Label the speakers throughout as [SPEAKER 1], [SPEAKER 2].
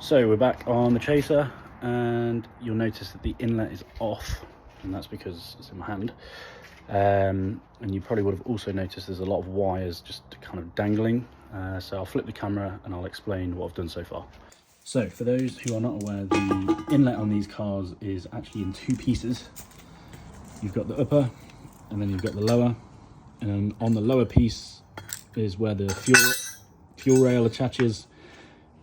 [SPEAKER 1] So we're back on the Chaser, and you'll notice that the inlet is off, and that's because it's in my hand. And you probably would have also noticed there's a lot of wires just kind of dangling. So I'll flip the camera and I'll explain what I've done so far. So for those who are not aware, the inlet on these cars is actually in two pieces. You've got the upper and then you've got the lower, and on the lower piece is where the fuel rail attaches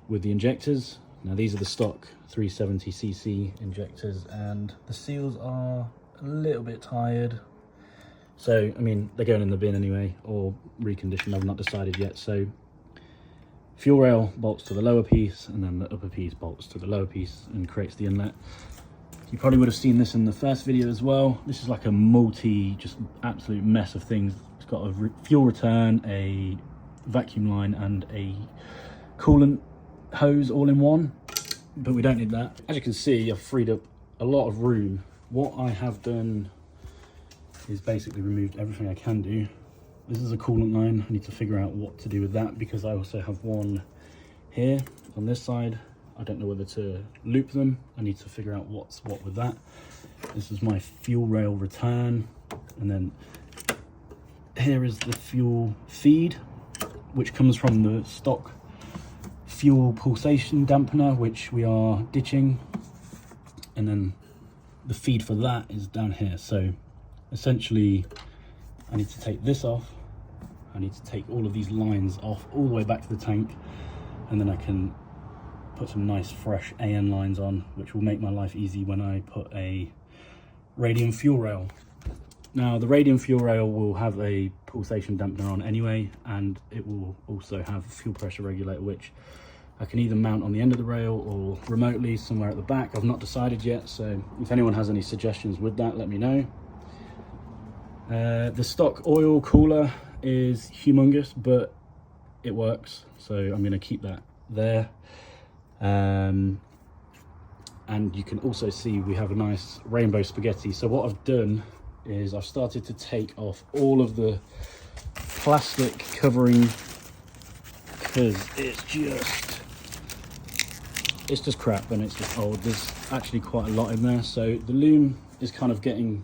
[SPEAKER 1] with the injectors. Now these are the stock 370cc injectors, and the seals are a little bit tired. So, I mean, they're going in the bin anyway, or reconditioned, I've not decided yet. So, fuel rail bolts to the lower piece, and then the upper piece bolts to the lower piece and creates the inlet. You probably would have seen this in the first video as well. This is like a just absolute mess of things. It's got a fuel return, a vacuum line, and a coolant hose all in one, but we don't need that. As you can see, I've freed up a lot of room. What I have done is basically removed everything I can do. This is a coolant line. I need to figure out what to do with that, because I also have one here on this side. I don't know whether to loop them. I need to figure out what's what with that. This is my fuel rail return, and then here is the fuel feed, which comes from the stock fuel pulsation dampener, which we are ditching, and then the feed for that is down here. So essentially I need to take this off, I need to take all of these lines off all the way back to the tank, and then I can put some nice fresh AN lines on, which will make my life easy when I put a radium fuel rail. Now the radium fuel rail will have a pulsation dampener on anyway, and it will also have a fuel pressure regulator, which I can either mount on the end of the rail or remotely somewhere at the back. I've not decided yet, so if anyone has any suggestions with that, let me know. The stock oil cooler is humongous, but it works, so I'm going to keep that there. And you can also see we have a nice rainbow spaghetti. So what I've done is I've started to take off all of the plastic covering, because it's just crap and it's just old. There's actually quite a lot in there, so the loom is kind of getting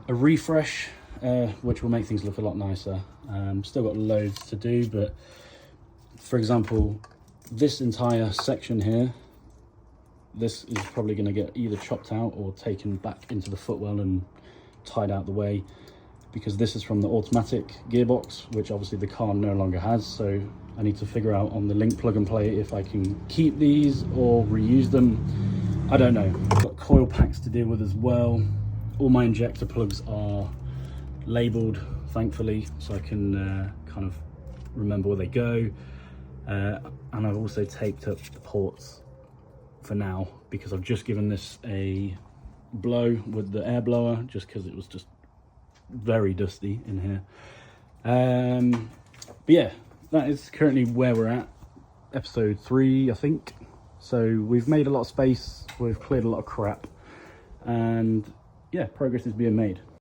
[SPEAKER 1] a refresh, which will make things look a lot nicer. Still got loads to do, but for example, this entire section here, this is probably going to get either chopped out or taken back into the footwell and tied out the way, because this is from the automatic gearbox, which obviously the car no longer has. So I need to figure out on the link plug and play if I can keep these or reuse them. I don't know. I've got coil packs to deal with as well. All my injector plugs are labeled, thankfully, so I can kind of remember where they go. And I've also taped up the ports for now, because I've just given this a blow with the air blower, just because it was just very dusty in here. But yeah, that is currently where we're at. Episode 3, I think. So we've made a lot of space, we've cleared a lot of crap, and yeah, progress is being made.